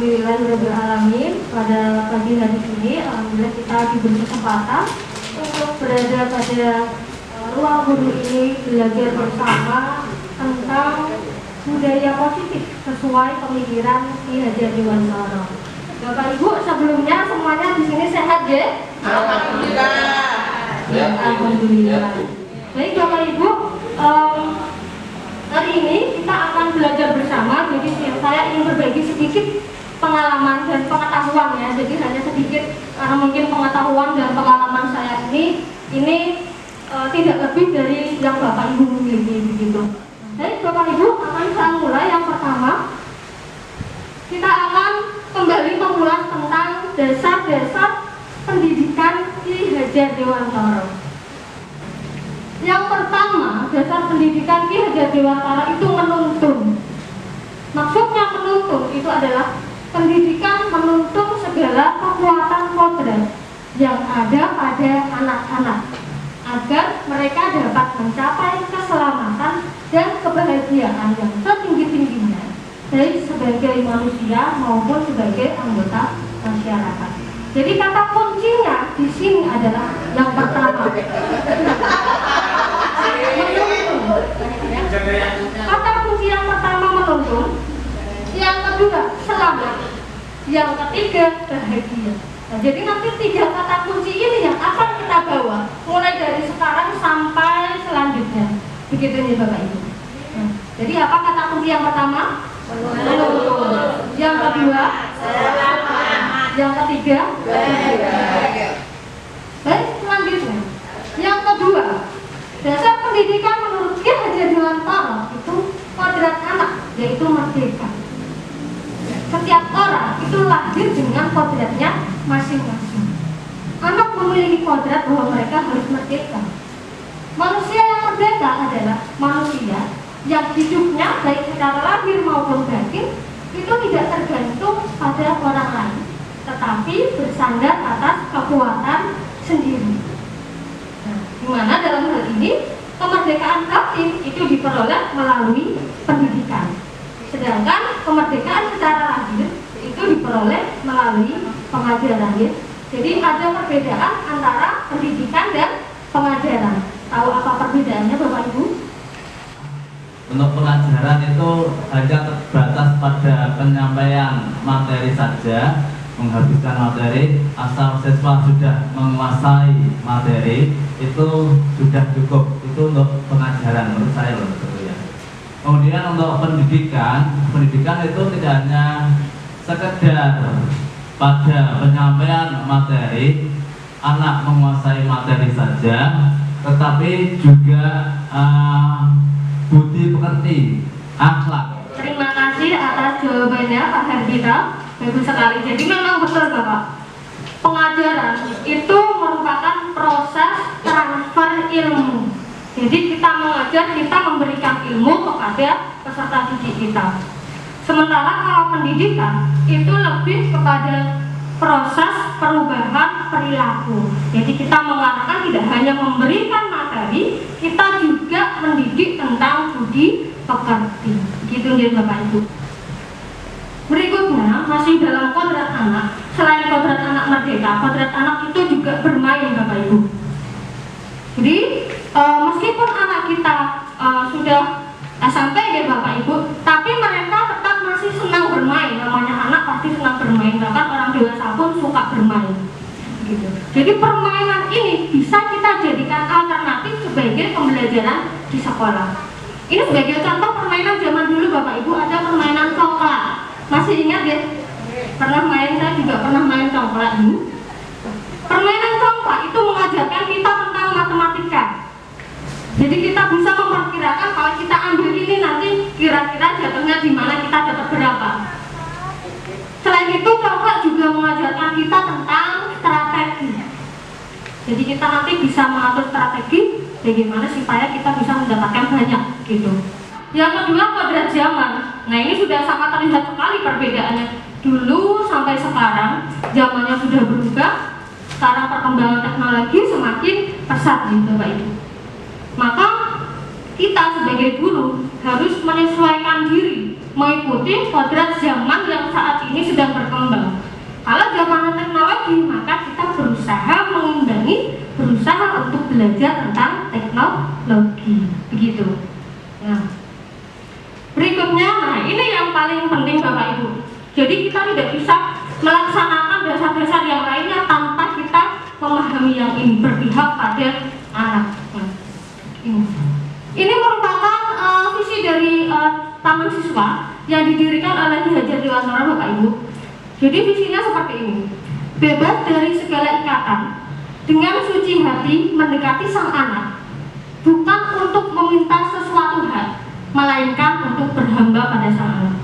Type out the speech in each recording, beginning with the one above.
Alhamdulillahirrahmanirrahim. Pada pagi hari ini, alhamdulillah kita diberi kesempatan untuk berada pada ruang guru ini, belajar bersama tentang budaya positif sesuai pemikiran Ki Hajar Dewantara. Bapak Ibu, sebelumnya semuanya di sini sehat ya? Alhamdulillah. Ya, alhamdulillah. Baik Bapak Ibu, hari ini kita akan belajar bersama. Jadi saya ingin berbagi sedikit pengalaman dan pengetahuan ya. Jadi hanya sedikit karena mungkin pengetahuan dan pengalaman saya ini tidak lebih dari yang Bapak Ibu miliki begitu. Baik Bapak Ibu, akan saya mulai. Yang pertama, kita akan kembali mengulas tentang dasar-dasar pendidikan Ki Hajar Dewantara. Yang pertama, dasar pendidikan Ki Hajar Dewantara itu menuntun. Maksudnya menuntun itu adalah pendidikan menuntun segala kekuatan kodrat yang ada pada anak-anak agar mereka dapat mencapai keselamatan dan kebahagiaan yang setinggi-tingginya, baik sebagai manusia maupun sebagai anggota masyarakat. Jadi kata kuncinya di sini adalah yang pertama, menuntun. Kata kunci yang pertama menuntun, yang kedua selamat, yang ketiga bahagia. Nah, jadi nanti 3 kata kunci ini yang akan kita bawa mulai dari sekarang sampai selanjutnya. Begitu nih Bapak Ibu. Nah, jadi apa kata kunci yang pertama? Menuntun. Yang kedua selamat. Yang ketiga bahagia. Baik, selanjutnya. Yang kedua, dasar pendidikan menurut Ki Hajar Dewantara itu kodrat anak, yaitu merdeka. Setiap orang itu lahir dengan kodratnya masing-masing. Anak memiliki kodrat bahwa mereka harus merdeka. Manusia yang merdeka adalah manusia yang hidupnya baik secara lahir maupun batin itu tidak tergantung pada orang lain, tetapi bersandar atas kekuatan sendiri. Nah, dimana dalam hal ini kemerdekaan batin itu diperoleh melalui pendidikan, sedangkan kemerdekaan secara lahir itu diperoleh melalui pengajaran. Jadi ada perbedaan antara pendidikan dan pengajaran. Tahu apa perbedaannya Bapak Ibu? Untuk pengajaran itu hanya terbatas pada penyampaian materi saja, menghabiskan materi. Asal siswa sudah menguasai materi itu sudah cukup. Itu untuk pengajaran menurut saya loh, ya. Kemudian untuk pendidikan itu tidak hanya sekedar pada penyampaian materi, anak menguasai materi saja, tetapi juga budi pekerti, akhlak. Terima kasih atas jawabannya Pak Hardita. Bagus sekali. Jadi memang betul Bapak, pengajaran itu merupakan proses transfer ilmu. Jadi kita mengajar, kita memberikan ilmu kepada peserta didik kita. Sementara kalau pendidikan itu lebih kepada proses perubahan perilaku. Jadi kita mengarahkan tidak hanya memberikan materi, kita juga mendidik tentang budi pekerti. Gitu ya Bapak Ibu. Berikutnya masih dalam kodrat anak. Selain kodrat anak merdeka, kodrat anak itu juga bermain Bapak Ibu. Jadi meskipun anak kita sudah SMP ya Bapak Ibu, tapi mereka tetap masih senang bermain. Namanya anak pasti senang bermain, bahkan orang dewasa pun suka bermain gitu. Jadi permainan ini bisa kita jadikan alternatif sebagai pembelajaran di sekolah. Ini sebagai contoh permainan zaman dulu Bapak Ibu, ada permainan congklak. Masih ingat ya? Pernah main, saya juga pernah main congklak ini. Permainan congklak itu mengajarkan kita tentang matematika. Jadi kita bisa memperkirakan kalau kita ambil ini nanti kira-kira jatuhnya di mana, kita dapat berapa. Selain itu congklak juga mengajarkan kita tentang strategi. Jadi kita nanti bisa mengatur strategi bagaimana supaya kita bisa mendapatkan banyak gitu. Yang kedua kodrat zaman. Nah ini sudah sangat terlihat sekali perbedaannya. Dulu sampai sekarang zamannya sudah berubah. Sekarang perkembangan teknologi semakin pesat nih Bapak Ibu. Maka kita sebagai guru harus menyesuaikan diri, mengikuti kodrat zaman yang saat ini sedang berkembang. Kalau zaman teknologi, maka kita berusaha mengimbangi, berusaha untuk belajar tentang teknologi, begitu. Nah, berikutnya, ini yang paling penting Bapak Ibu. Jadi kita tidak bisa melaksanakan dasar-dasar yang lainnya tanpa kita memahami yang ini, berpihak pada anak. Nah, ini merupakan visi dari Taman Siswa yang didirikan oleh Ki Hajar Dewantara Bapak Ibu. Jadi visinya seperti ini: bebas dari segala ikatan, dengan suci hati mendekati sang anak, bukan untuk meminta sesuatu hal, melainkan untuk berhamba pada sang anak.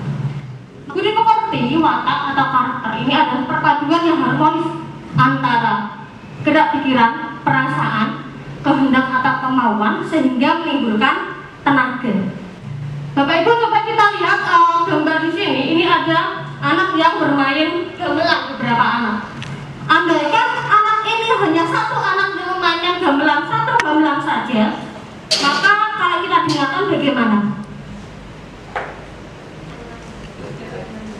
Budi pekerti, watak atau karakter ini adalah perpaduan yang harmonis antara gerak pikiran, perasaan, kehendak atau kemauan sehingga menimbulkan tenaga. Bapak Ibu, coba kita lihat gambar di sini. Ini ada anak yang bermain gamelan, beberapa anak. Andaikan anak ini hanya satu anak yang memainkan gamelan, satu gamelan saja, maka kalau kita dengarkan bagaimana?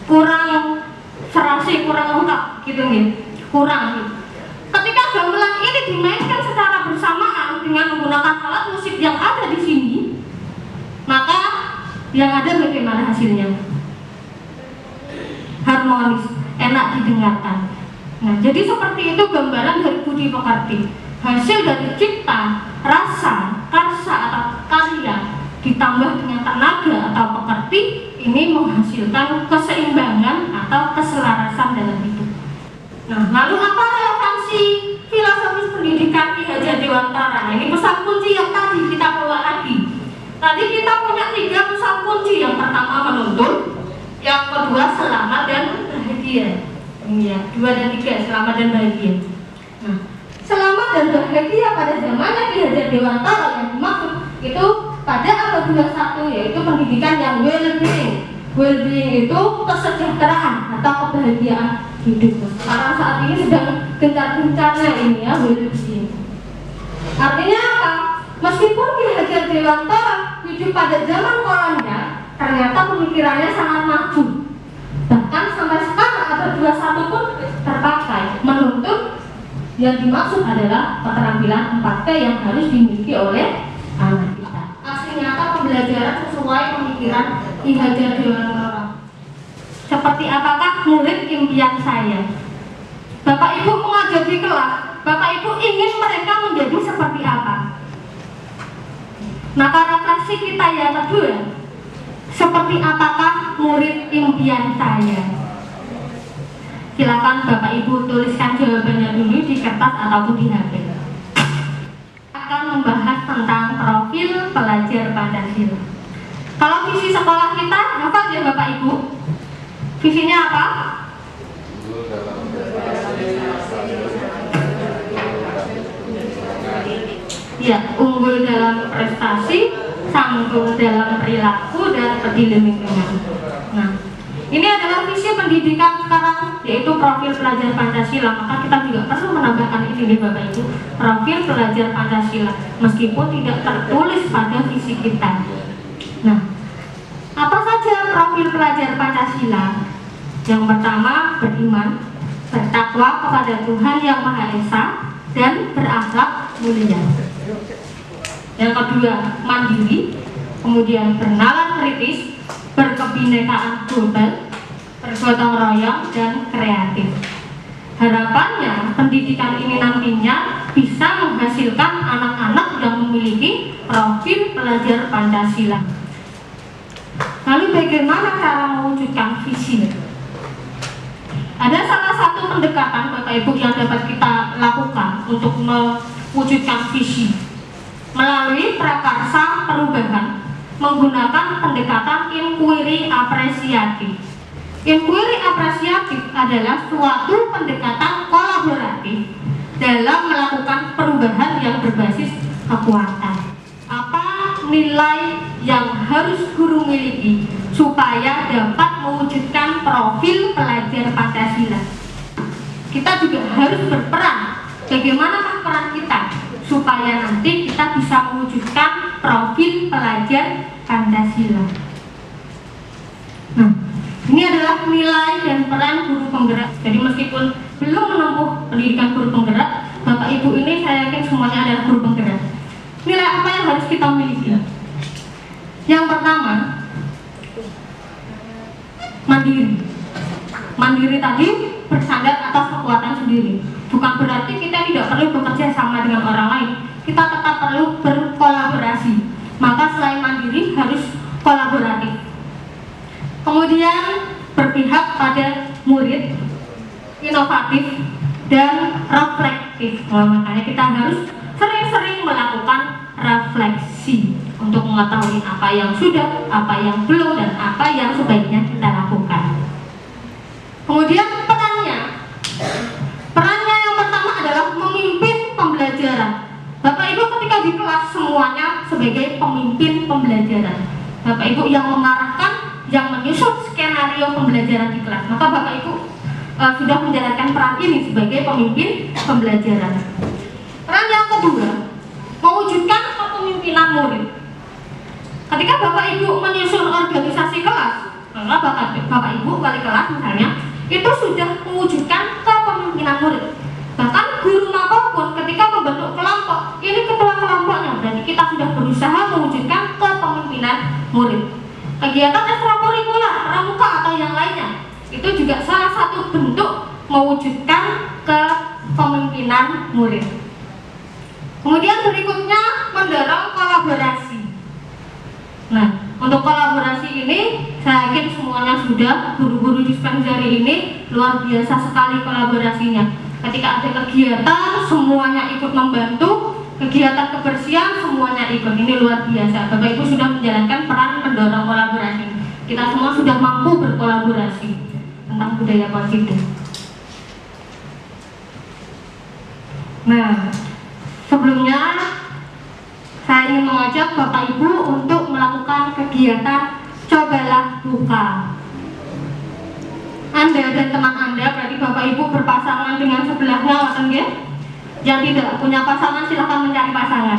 Kurang serasi, kurang lengkap gitu nih, kurang. Ketika gamelan ini dimainkan secara bersamaan dengan menggunakan alat musik yang ada di sini, maka yang ada bagaimana hasilnya? Harmonis, enak didengarkan. Nah, jadi seperti itu gambaran dari budi pekerti. Hasil dari cipta, rasa, karsa atau karya ditambah dengan tenaga atau pekerti, ini menghasilkan keseimbangan atau keselarasan dalam hidup. Nah, lalu apa relevansi filosofis pendidikan Ki Hajar Dewantara? Nah, ini pesan kunci yang tadi kita bawa lagi. Tadi kita punya 3 pesan kunci. Yang pertama menuntun, yang kedua selamat dan bahagia. Ini ya, 2 dan 3, selamat dan bahagia. Nah, selamat dan bahagia pada zamannya Ki Hajar Dewantara yang dimaksud itu pada abad 21, yaitu pendidikan yang well-being. Well-being itu kesejahteraan atau kebahagiaan hidup. Sekarang saat ini sedang gencar-gencarnya ini ya, well-being. Artinya apa? Meskipun Ki Hajar Dewantara hidup pada zaman kolonial, ternyata pemikirannya sangat maju. Bahkan sampai sekarang abad 21 pun terpakai. Menuntut yang dimaksud adalah keterampilan 4P yang harus dimiliki oleh anak kita. Aksi nyata pembelajaran sesuai pemikiran Ki Hajar Dewantara. Seperti apakah murid impian saya? Bapak Ibu mengajar di kelas, Bapak Ibu ingin mereka menjadi seperti apa? Maka refleksi kita yang kedua, seperti apakah murid impian saya? Silakan Bapak Ibu tuliskan jawabannya dulu di kertas ataupun di HP. Akan membahas tentang profil pelajar Pancasila. Kalau visi sekolah kita, hafal ya Bapak Ibu? Visinya apa? Ya, unggul dalam prestasi, sanggup dalam perilaku, dan peduli lingkungan. Nah, ini adalah visi pendidikan sekarang, yaitu profil pelajar Pancasila. Maka kita juga perlu menambahkan ini nih Bapak Ibu, profil pelajar Pancasila, meskipun tidak tertulis pada visi kita. Nah, apa saja profil pelajar Pancasila? Yang pertama, beriman, bertakwa kepada Tuhan Yang Maha Esa, dan berakhlak mulia. Yang kedua, mandiri, kemudian bernalar kritis, berkebinekaan global, bergotong royong, dan kreatif. Harapannya pendidikan ini nantinya bisa menghasilkan anak-anak yang memiliki profil pelajar Pancasila. Lalu bagaimana cara mewujudkan visi? Ada salah satu pendekatan Bapak Ibu yang dapat kita lakukan untuk mewujudkan visi melalui prakarsa perubahan menggunakan pendekatan inquiry apresiatif. Inquiry apresiatif adalah suatu pendekatan kolaboratif dalam melakukan perubahan yang berbasis kekuatan. Apa nilai yang harus guru miliki supaya dapat mewujudkan profil pelajar Pancasila? Kita juga harus berperan. Bagaimana peran kita supaya nanti kita bisa mewujudkan profil pelajar Pancasila? Ini adalah nilai dan peran guru penggerak. Jadi meskipun belum menempuh pendidikan guru penggerak, Bapak Ibu ini saya yakin semuanya adalah guru penggerak. Nilai apa yang harus kita miliki? Yang pertama, mandiri. Mandiri tadi bersandar atas kekuatan sendiri. Bukan berarti kita tidak perlu bekerja sama dengan orang lain. Kita tetap perlu berkolaborasi. Maka selain mandiri harus kolaboratif. Kemudian berpihak pada murid, inovatif dan reflektif. Makanya kita harus sering-sering melakukan refleksi untuk mengetahui apa yang sudah, apa yang belum, dan apa yang sebaiknya kita lakukan. Kemudian perannya yang pertama adalah memimpin pembelajaran. Bapak Ibu ketika di kelas semuanya sebagai pemimpin pembelajaran. Bapak Ibu yang mengarahkan, yang menyusun skenario pembelajaran di kelas. Maka Bapak Ibu sudah menjalankan peran ini sebagai pemimpin pembelajaran. Peran yang kedua, mewujudkan kepemimpinan murid. Ketika Bapak Ibu menyusun organisasi kelas, maka Bapak Ibu wali kelas misalnya itu sudah mewujudkan kepemimpinan murid. Bahkan guru apapun ketika membentuk kelompok, ini ketua kelompoknya, berarti kita sudah berusaha mewujudkan kepemimpinan murid. Kegiatan ekstrakurikuler, pramuka atau yang lainnya, itu juga salah satu bentuk mewujudkan kepemimpinan murid. Kemudian berikutnya mendorong kolaborasi. Nah, untuk kolaborasi ini saya yakin semuanya sudah, guru-guru dispenseri ini luar biasa sekali kolaborasinya. Ketika ada kegiatan semuanya ikut membantu, kegiatan kebersihan semuanya ikut. Ini luar biasa. Bapak Ibu sudah menjalankan peran mendorong kolaborasi. Kita semua sudah mampu berkolaborasi tentang budaya positif. Nah, sebelumnya saya ingin mengajak Bapak Ibu untuk melakukan kegiatan Cobalah Buka. Anda dan teman Anda, berarti Bapak Ibu berpasangan dengan sebelahnya, Mas Angge. Yang tidak punya pasangan silahkan mencari pasangan.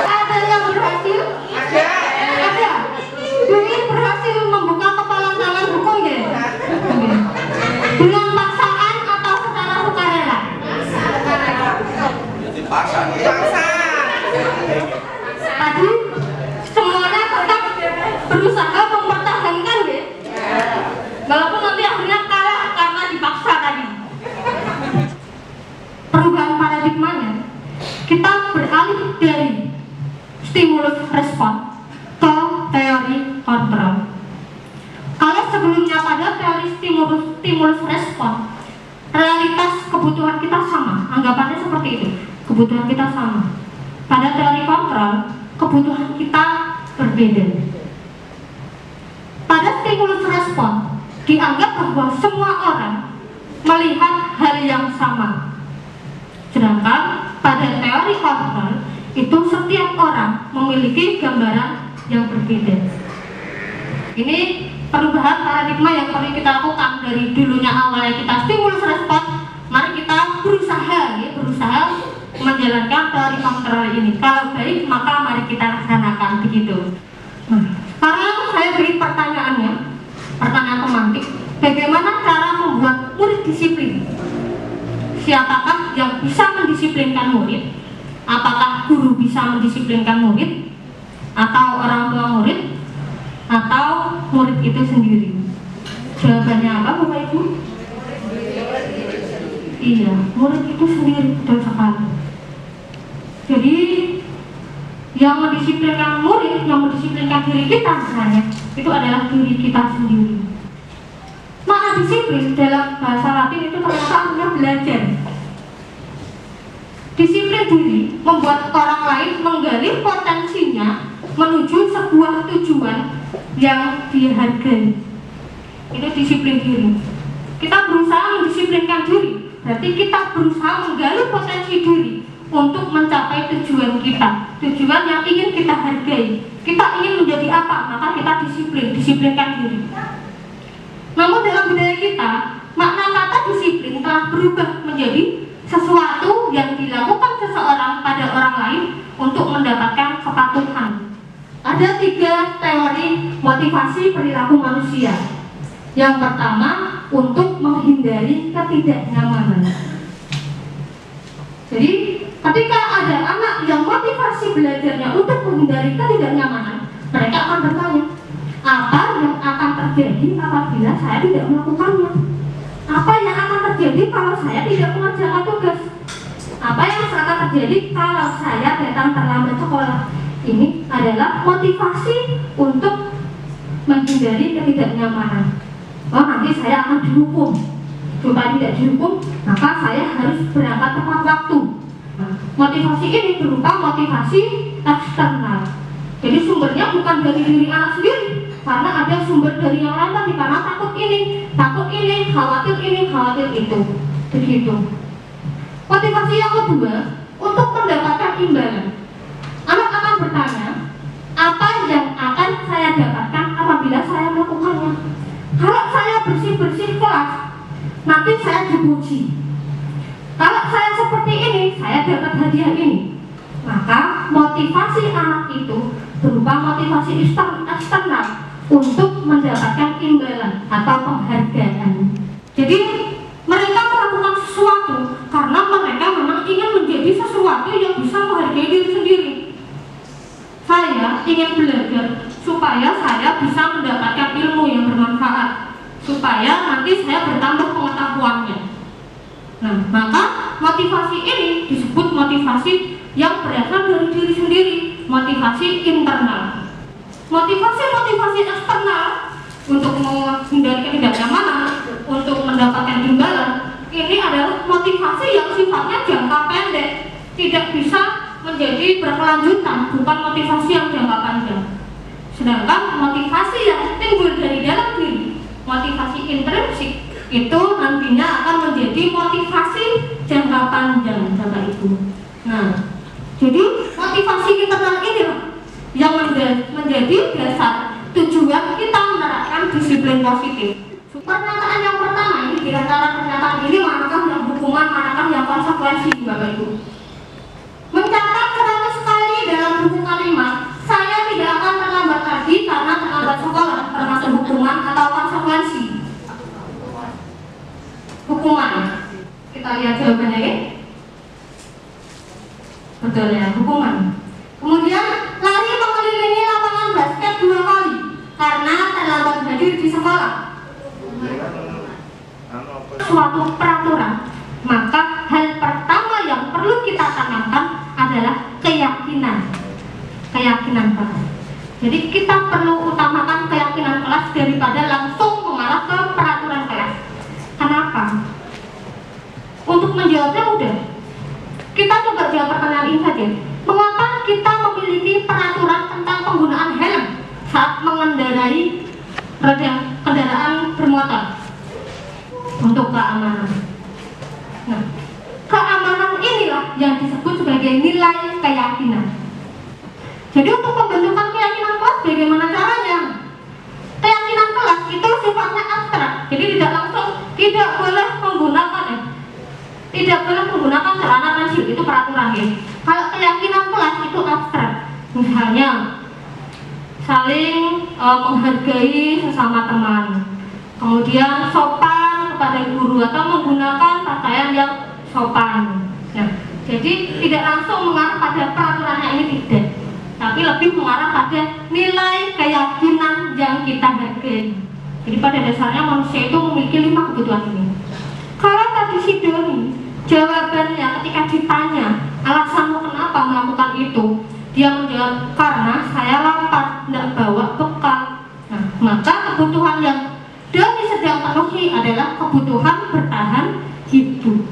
Ada yang berhasil? Ada. Dwi berhasil membuka kepala tangan hukum ya? Dengan paksaan atau secara sukarela? Tadi semuanya tetap berusaha mempertahankan ya, walaupun nanti akhirnya kalah karena dipaksa tadi. Perubahan paradigmanya, kita beralih dari stimulus respon ke teori kontrol. Kalau sebelumnya pada teori stimulus respon, realitas kebutuhan kita sama, anggapannya seperti itu, kebutuhan kita sama. Pada teori kontrol, kebutuhan kita berbeda. Pada stimulus respon, dianggap bahwa semua orang melihat hal yang sama. Sedangkan pada teori kontrol, itu setiap orang memiliki gambaran yang berbeda. Ini perubahan paradigma yang perlu kita lakukan dari dulunya awalnya kita stimulus respon, mari kita berusaha menjalankan teori kontrol ini. Kalau baik, maka mari kita laksanakan begitu. Sekarang saya beri pertanyaannya, pertanyaan pemantik. Bagaimana cara membuat murid disiplin? Siapakah yang bisa mendisiplinkan murid? Apakah guru bisa mendisiplinkan murid? Atau orang tua murid? Atau murid itu sendiri? Jawabannya apa Bapak Ibu? Iya, murid itu sendiri, betul sekali. Jadi yang mendisiplinkan murid, yang mendisiplinkan diri kita misalnya, itu adalah diri kita sendiri. Makna disiplin dalam bahasa Latin itu ternyata artinya belajar. Disiplin diri membuat orang lain menggali potensinya menuju sebuah tujuan yang dihargai. Itu disiplin diri. Kita berusaha mendisiplinkan diri, berarti kita berusaha menggali potensi diri untuk mencapai tujuan kita, tujuan yang ingin kita hargai. Kita ingin menjadi apa, maka kita disiplinkan diri. Namun dalam budaya kita, makna kata disiplin telah berubah menjadi mendapatkan kepatuhan. Ada 3 teori motivasi perilaku manusia. Yang pertama, untuk menghindari ketidaknyamanan. Jadi, ketika ada anak yang motivasi belajarnya untuk menghindari ketidaknyamanan, mereka akan bertanya, apa yang akan terjadi apabila saya tidak melakukannya? Apa yang akan terjadi kalau saya tidak mengerjakan tugas? Apa yang akan terjadi kalau saya datang terlambat sekolah? Ini adalah motivasi untuk menghindari ketidaknyamanan. Oh, nanti saya akan dihukum. Supaya tidak dihukum, maka saya harus berangkat tepat waktu. Nah, motivasi ini berupa motivasi eksternal. Jadi sumbernya bukan dari diri anak sendiri, karena ada sumber dari yang lain tadi, karena takut ini, khawatir itu. Begitu. Motivasi yang kedua, untuk mendapatkan imbalan. Anak akan bertanya, apa yang akan saya dapatkan apabila saya melakukannya? Kalau saya bersih-bersih kelas, nanti saya dipuji. Kalau saya seperti ini, saya dapat hadiah ini. Maka motivasi anak itu berupa motivasi eksternal untuk mendapatkan imbalan atau penghargaan. Jadi mereka melakukan sesuatu karena mereka memang ingin menjadi sesuatu yang bisa menghargai diri sendiri. Saya ingin belajar supaya saya bisa mendapatkan ilmu yang bermanfaat, supaya nanti saya bertambah pengetahuannya. Nah, maka motivasi ini disebut motivasi yang berasal dari diri sendiri, motivasi internal. Motivasi eksternal untuk menghindari ketidaknyamanan, untuk mendapatkan imbalan, ini adalah motivasi yang sifatnya jangka pendek, tidak bisa menjadi berkelanjutan, bukan motivasi yang jangka panjang. Sedangkan motivasi yang timbul dari dalam diri, motivasi intrinsik, itu nantinya akan menjadi motivasi jangka panjang, Bapak Ibu. Nah, jadi motivasi internal ini yang menjadi dasar tujuan kita menerapkan disiplin positif. Pernyataan yang pertama ini, di antara pernyataan ini, manakah yang hukuman, manakah yang konsekuensi, Bapak Ibu? Mencatat 100 kali dalam buku kalimat, saya tidak akan terlambat lagi karena terlambat sekolah, termasuk hukuman atau konsekuensi. Hukuman. Kita lihat jawabannya ya. Betul ya, hukuman. Kemudian lari mengelilingi lapangan basket 2 kali karena terlambat hadir di sekolah. Suatu peraturan, maka hal pertama yang perlu kita tanamkan adalah keyakinan. Keyakinan kelas. Jadi kita perlu utamakan keyakinan kelas daripada langsung mengarah ke peraturan kelas. Kenapa? Untuk menjawabnya mudah. Kita coba jawab pertanyaan ini saja. Mengapa kita memiliki peraturan tentang penggunaan helm saat mengendarai kendaraan bermotor? Untuk keamanan. Nah, keamanan inilah yang disebut sebagai nilai keyakinan. Jadi untuk pembentukan keyakinan kelas bagaimana caranya? Keyakinan kelas itu sifatnya abstrak. Jadi tidak langsung, tidak boleh menggunakan celana pensil, itu peraturan ya. Kalau keyakinan kelas itu abstrak. Misalnya saling menghargai sesama teman. Kemudian sopan kepada guru atau menggunakan pakaian yang sopan. Nah, jadi tidak langsung mengarah pada peraturannya ini, tidak, tapi lebih mengarah pada nilai keyakinan yang kita hargai. Jadi pada dasarnya manusia itu memiliki 5 kebutuhan ini. Kalau tadi si Doni jawabannya ketika ditanya alasanmu kenapa melakukan itu, dia menjawab karena saya lapar, tidak bawa bekal. Nah, maka kebutuhan yang Doni sedang penuhi adalah kebutuhan bertahan hidup.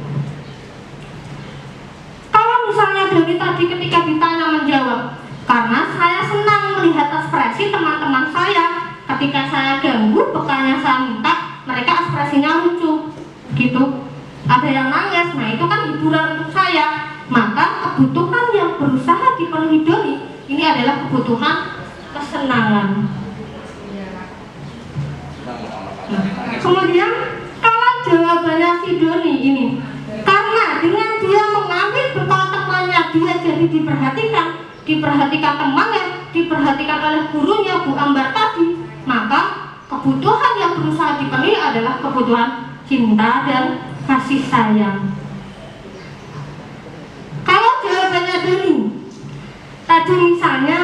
Kalau misalnya Doni tadi ketika ditanya menjawab, karena saya senang melihat ekspresi teman-teman saya ketika saya ganggu bekalnya saya minta, mereka ekspresinya lucu, gitu. Ada yang nangis, nah itu kan hiburan untuk saya. Maka kebutuhan yang berusaha dipenuhi Doni ini adalah kebutuhan kesenangan. Kemudian kalau jawabannya si Doni ini, karena dengan dia mengambil bekal temannya dia jadi diperhatikan, diperhatikan temannya, diperhatikan oleh gurunya Bu Ambar tadi, maka kebutuhan yang berusaha dipenuhi adalah kebutuhan cinta dan kasih sayang. Kalau jawabannya Doni, tadi misalnya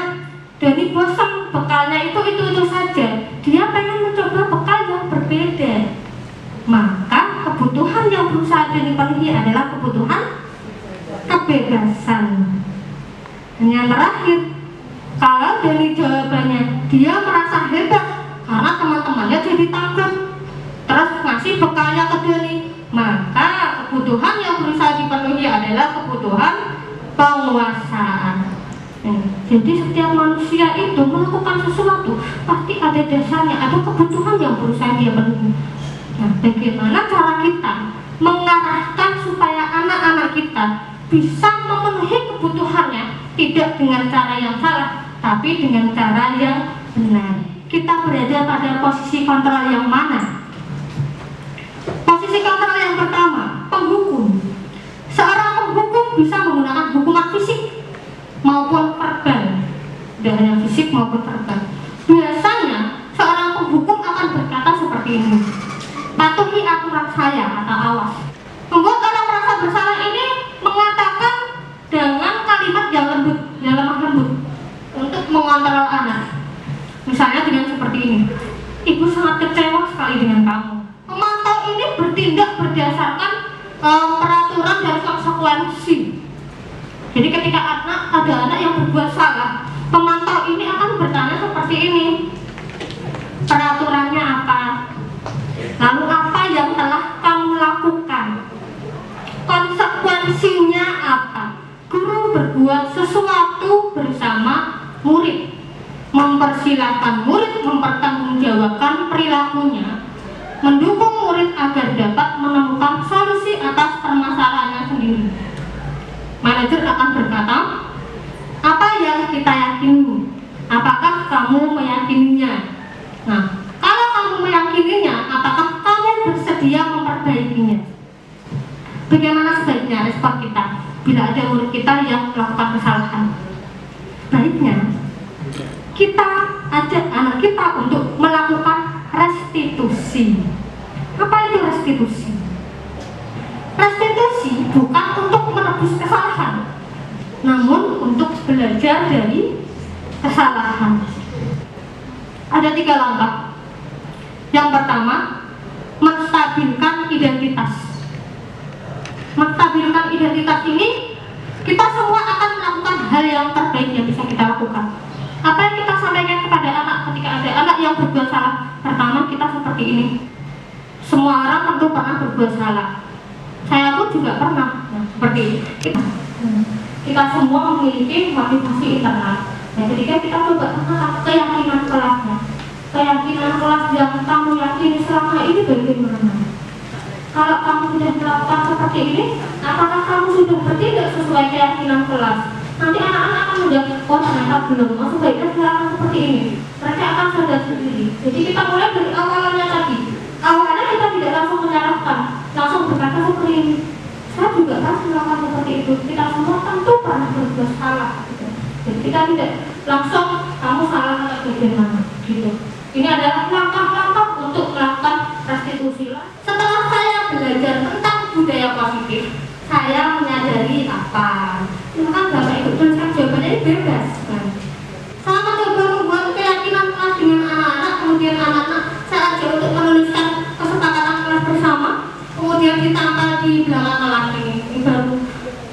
Doni bosan bekalnya itu saja, dia pengen mencoba bekal yang berbeda, maka kebutuhan yang berusaha Doni penuhi adalah kebutuhan kebebasan. Dan yang terakhir, kalau Doni jawabannya dia merasa hebat karena teman-temannya jadi takut, terus ngasih bekalnya ke Doni, maka kebutuhan yang berusaha dipenuhi adalah kebutuhan penguasaan. Jadi setiap manusia itu melakukan sesuatu pasti ada dasarnya, ada kebutuhan yang berusaha dia penuhi. Nah, bagaimana cara kita mengarahkan supaya anak-anak kita bisa memenuhi kebutuhannya, tidak dengan cara yang salah, tapi dengan cara yang benar. Kita berada pada posisi kontrol yang mana? Posisi kontrol yang pertama, penghukum. Seorang penghukum bisa menggunakan hukuman fisik maupun verbal, tidak hanya fisik maupun verbal. Biasanya seorang penghukum akan berkata seperti ini: patuhi aturan saya atau awas. Membuat orang merasa bersalah ini mengatakan dengan kalimat yang lembut, yang lemah lembut untuk mengontrol anak. Misalnya dengan seperti ini: ibu sangat kecewa sekali dengan kamu. Pemantau ini bertindak berdasarkan peraturan dan konsekuensi. Jadi ketika ada anak yang berbuat salah, pemantau ini akan bertanya seperti ini: peraturannya apa? Lalu apa yang telah kamu lakukan? Konsekuensinya apa? Guru berbuat sesuatu bersama murid, mempersilahkan murid mempertanggungjawabkan perilakunya, mendukung murid agar dapat menemukan solusi atas permasalahannya sendiri. Manajer akan berkata, apa yang kita yakini? Apakah kamu meyakininya? Nah, kalau kamu meyakininya, apakah kamu bersedia memperbaikinya? Bagaimana sebaiknya respon kita bila ada murid kita yang melakukan kesalahan? Baiknya kita ajak anak kita untuk melakukan restitusi. Apa itu restitusi? Restitusi bukan untuk menebus kesalahan, namun untuk belajar dari kesalahan. Ada 3 langkah. Yang pertama, menstabilkan identitas. Menstabilkan identitas ini, kita semua akan melakukan hal yang terbaik yang bisa kita lakukan. Apa yang kita sampaikan kepada anak ketika ada anak yang berbuat salah? Pertama, kita seperti ini: semua orang tentu pernah berbuat salah. Saya pun juga pernah. Nah, seperti ini. Kita semua memiliki motivasi internal. Nah, ketika kita coba mengenal keyakinan kelasnya, keyakinan kelas yang kamu yakini selama ini bagaimana? Kalau kamu sudah melakukan seperti ini, apakah kamu sudah bertindak sesuai keyakinan kelas? Nanti anak-anak akan menjawab, oh ternyata belum, sebaiknya silakan seperti ini. Mereka akan sadar sendiri. Jadi kita mulai dari awalannya tadi. Awalnya kita tidak langsung menyalahkan, langsung berkata seperti ini: saya juga kan melakukan seperti itu. Kita semua tentu pernah berbuat salah. Gitu. Jadi kita tidak langsung kamu salah atau bagaimana gitu. Ini adalah langkah-langkah untuk melakukan restitusi. Setelah saya belajar tentang budaya positif, saya menyadari apa? Silakan Bapak Ibu tuliskan jawabannya, ini bebas kan? Saya mencoba membuat keyakinan kelas dengan anak-anak, kemudian anak-anak saya ajak untuk menuliskan kesepakatan kelas bersama, kemudian ditampal di belakang kelas ini. Ini baru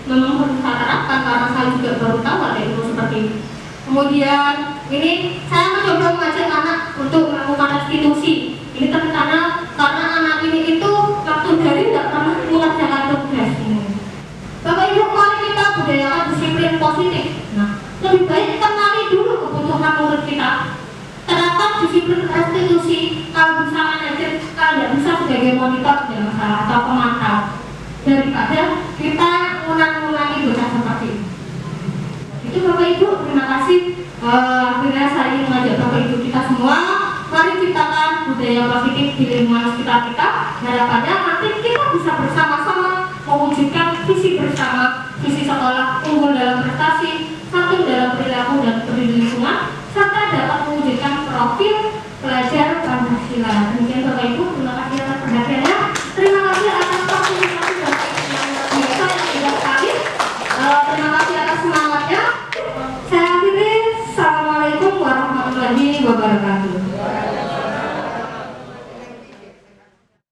memang harus saya terapkan karena saya juga baru tahu ada ilmu seperti ini. Kemudian ini saya mencoba mengajak anak untuk melakukan restitusi. Ini terkena karena anak ini itu waktu dari tidak pernah mengerjakan tugas ini. Bapak Ibu, mari kita budayakan disiplin positif. Nah, lebih baik kenali dulu kebutuhan murid kita. Terapkan disiplin restitusi. Kalau bisa manajer, kalau tidak bisa sebagai monitor tidak masalah atau pemantau. Daripada kita mengulangi dosa seperti ini. Itu Bapak Ibu, terima kasih. Akhirnya saya ingin mengajak Bapak Ibu kita semua, mari ciptakan budaya positif di lingkungan sekitar kita. Harapannya nanti kita bisa bersama-sama mewujudkan visi bersama, visi sekolah unggul dalam prestasi,